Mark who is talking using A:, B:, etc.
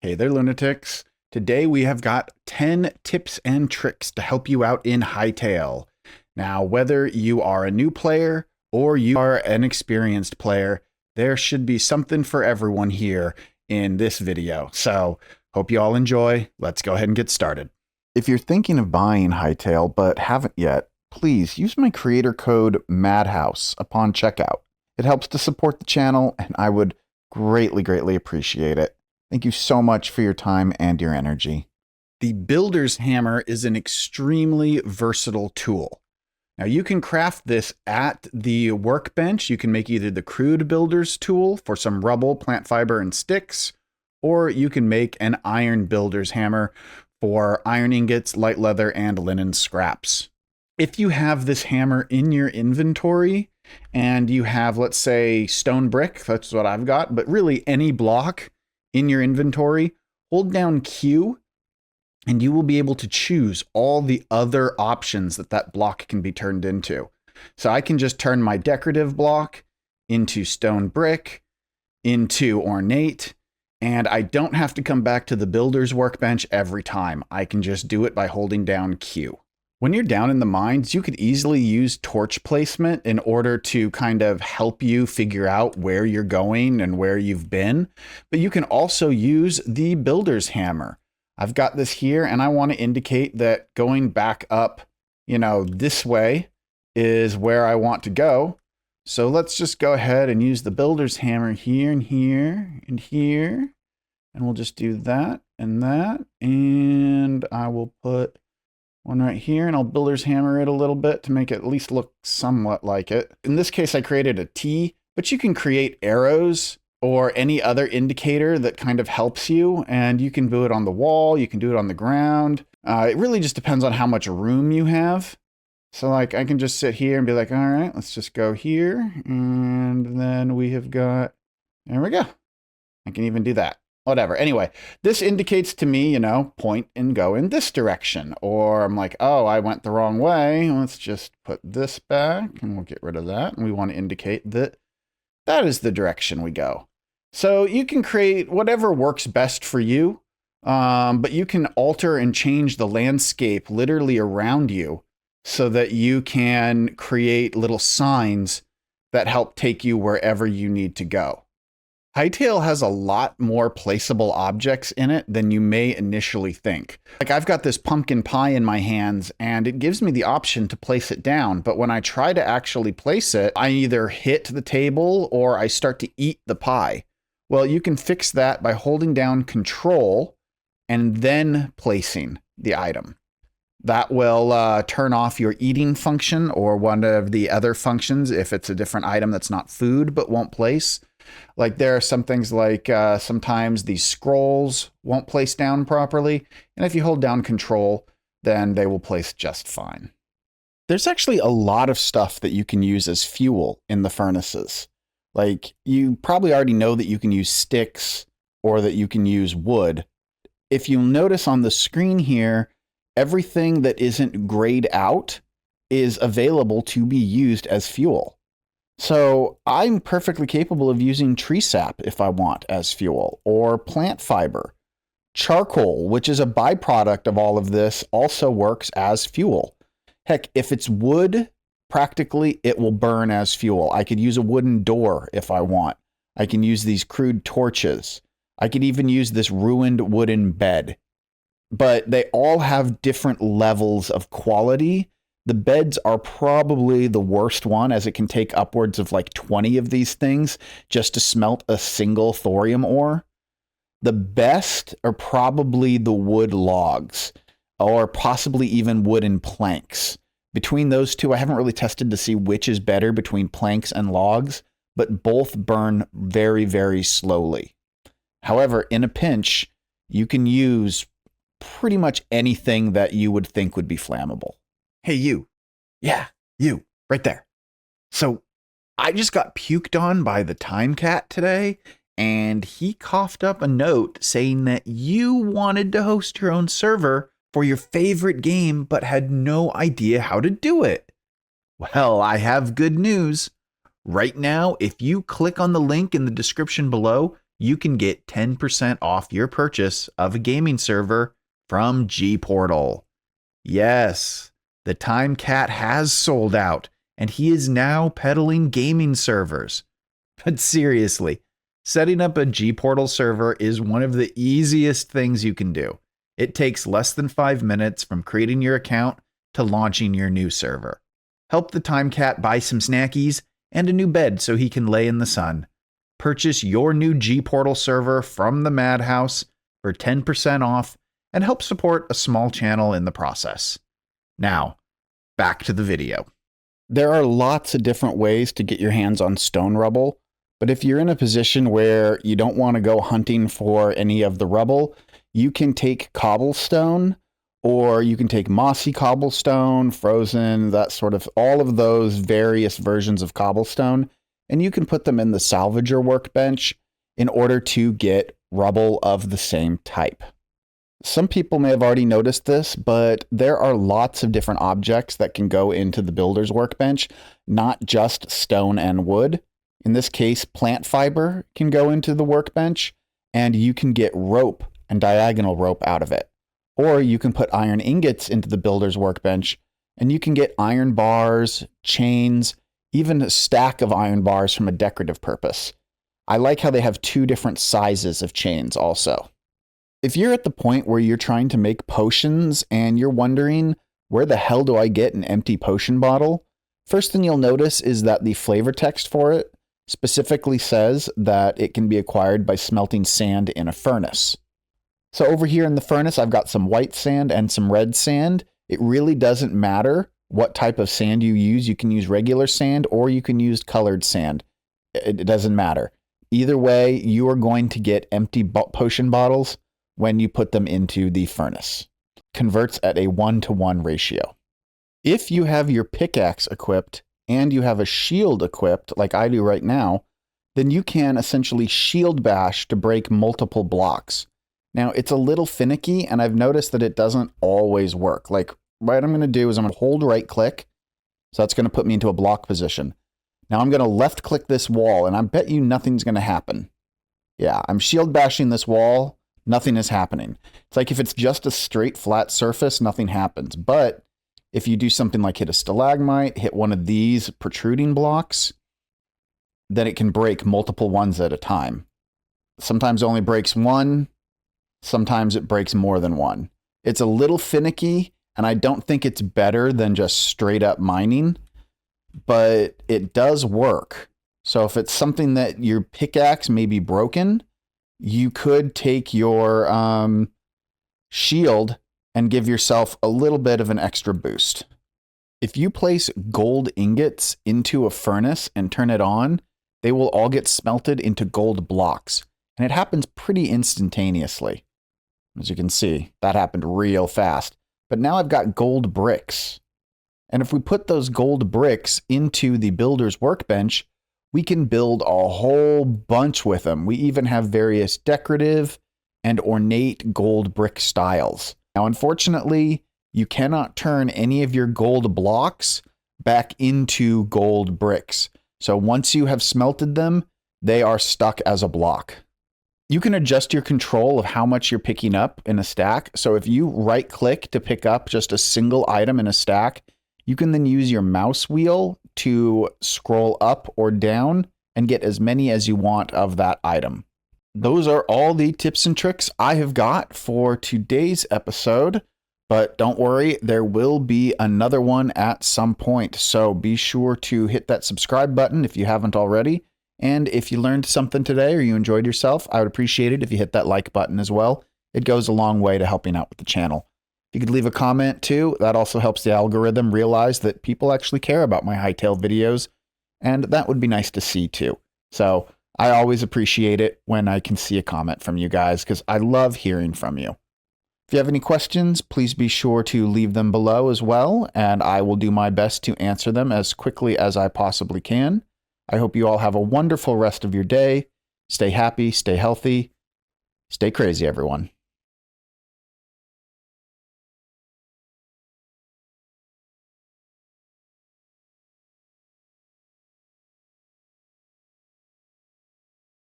A: Hey there, lunatics. Today we have got 10 tips and tricks to help you out in Hytale. Now, whether you are a new player or you are an experienced player, there should be something for everyone here in this video. So, hope you all enjoy. Let's go ahead and get started. If you're thinking of buying Hytale but haven't yet, please use my creator code MADHOUSE upon checkout. It helps to support the channel, and I would greatly appreciate it. Thank you so much for your time and your energy. The builder's hammer is an extremely versatile tool. Now you can craft this at the workbench. You can make either the crude builder's tool for some rubble, plant fiber, and sticks, or you can make an iron builder's hammer for iron ingots, light leather, and linen scraps. If you have this hammer in your inventory and you have, let's say, stone brick, that's what I've got, but really any block in your inventory, hold down Q and you will be able to choose all the other options that block can be turned into. So I can just turn my decorative block into stone brick, into ornate, and I don't have to come back to the builder's workbench every time. I can just do it by holding down Q. When you're down in the mines, you could easily use torch placement in order to kind of help you figure out where you're going and where you've been. But you can also use the builder's hammer. I've got this here and I want to indicate that going back up, this way is where I want to go. So let's just go ahead and use the builder's hammer here and here and here. And we'll just do that and that. And I will put one right here, and I'll builder's hammer it a little bit to make it at least look somewhat like it. In this case, I created a T, but you can create arrows or any other indicator that kind of helps you, and you can do it on the wall, you can do it on the ground. It really just depends on how much room you have. So like I can just sit here and be like, all right, let's just go here, and then we have got, there we go. I can even do that. Whatever. Anyway, this indicates to me, point and go in this direction. Or I'm like, oh, I went the wrong way. Let's just put this back and we'll get rid of that. And we want to indicate that that is the direction we go. So you can create whatever works best for you, but you can alter and change the landscape literally around you so that you can create little signs that help take you wherever you need to go. Hytale has a lot more placeable objects in it than you may initially think. Like I've got this pumpkin pie in my hands and it gives me the option to place it down. But when I try to actually place it, I either hit the table or I start to eat the pie. Well, you can fix that by holding down Control and then placing the item. That will turn off your eating function or one of the other functions if it's a different item that's not food but won't place. Like there are some things like sometimes these scrolls won't place down properly. And if you hold down Control, then they will place just fine. There's actually a lot of stuff that you can use as fuel in the furnaces. Like you probably already know that you can use sticks or that you can use wood. If you notice on the screen here, everything that isn't grayed out is available to be used as fuel. So I'm perfectly capable of using tree sap if I want as fuel, or plant fiber. Charcoal, which is a byproduct of all of this, also works as fuel. Heck, if it's wood, practically it will burn as fuel. I could use a wooden door if I want. I can use these crude torches. I could even use this ruined wooden bed. But they all have different levels of quality. The beds are probably the worst one, as it can take upwards of like 20 of these things just to smelt a single thorium ore. The best are probably the wood logs, or possibly even wooden planks. Between those two, I haven't really tested to see which is better between planks and logs, but both burn very slowly. However, in a pinch, you can use pretty much anything that you would think would be flammable. Hey, you. Yeah, you. Right there. So I just got puked on by the Time Cat today, and he coughed up a note saying that you wanted to host your own server for your favorite game, but had no idea how to do it. Well, I have good news. Right now, if you click on the link in the description below, you can get 10% off your purchase of a gaming server from G Portal. Yes, the Time Cat has sold out, and he is now peddling gaming servers. But seriously, setting up a G Portal server is one of the easiest things you can do. It takes less than 5 minutes from creating your account to launching your new server. Help the Time Cat buy some snackies and a new bed so he can lay in the sun. Purchase your new G Portal server from the Madhouse for 10% off and help support a small channel in the process. Now, back to the video. There are lots of different ways to get your hands on stone rubble, but if you're in a position where you don't want to go hunting for any of the rubble, you can take cobblestone, or you can take mossy cobblestone, frozen, that sort of, all of those various versions of cobblestone, and you can put them in the salvager workbench in order to get rubble of the same type. Some people may have already noticed this, but there are lots of different objects that can go into the builder's workbench, not just stone and wood. In this case, plant fiber can go into the workbench, and you can get rope and diagonal rope out of it. Or you can put iron ingots into the builder's workbench, and you can get iron bars, chains, even a stack of iron bars from a decorative purpose. I like how they have 2 different sizes of chains also. If you're at the point where you're trying to make potions and you're wondering, where the hell do I get an empty potion bottle? First thing you'll notice is that the flavor text for it specifically says that it can be acquired by smelting sand in a furnace. So over here in the furnace, I've got some white sand and some red sand. It really doesn't matter what type of sand you use. You can use regular sand or you can use colored sand. It doesn't matter. Either way, you are going to get empty potion bottles when you put them into the furnace. Converts at a 1-to-1 ratio. If you have your pickaxe equipped and you have a shield equipped, like I do right now, then you can essentially shield bash to break multiple blocks. Now, it's a little finicky, and I've noticed that it doesn't always work. Like, what I'm going to do is I'm going to hold right click, so that's going to put me into a block position. Now I'm going to left click this wall, and I bet you nothing's going to happen. Yeah, I'm shield bashing this wall. Nothing is happening. It's like if it's just a straight flat surface, nothing happens. But if you do something like hit a stalagmite, hit one of these protruding blocks, then it can break multiple ones at a time. Sometimes it only breaks one. Sometimes it breaks more than one. It's a little finicky, and I don't think it's better than just straight up mining, but it does work. So if it's something that your pickaxe may be broken, you could take your shield and give yourself a little bit of an extra boost. If you place gold ingots into a furnace and turn it on, they will all get smelted into gold blocks. And it happens pretty instantaneously. As you can see, that happened real fast. But now I've got gold bricks. And if we put those gold bricks into the builder's workbench, we can build a whole bunch with them. We even have various decorative and ornate gold brick styles. Now, unfortunately, you cannot turn any of your gold blocks back into gold bricks. So once you have smelted them, they are stuck as a block. You can adjust your control of how much you're picking up in a stack. So if you right click to pick up just a single item in a stack, you can then use your mouse wheel to scroll up or down and get as many as you want of that item. Those are all the tips and tricks I have got for today's episode, but don't worry, there will be another one at some point. So be sure to hit that subscribe button if you haven't already. And if you learned something today or you enjoyed yourself, I would appreciate it if you hit that like button as well. It goes a long way to helping out with the channel. If you could leave a comment too, that also helps the algorithm realize that people actually care about my Hytale videos, and that would be nice to see too. So I always appreciate it when I can see a comment from you guys because I love hearing from you. If you have any questions, please be sure to leave them below as well, and I will do my best to answer them as quickly as I possibly can. I hope you all have a wonderful rest of your day. Stay happy, stay healthy, stay crazy, everyone.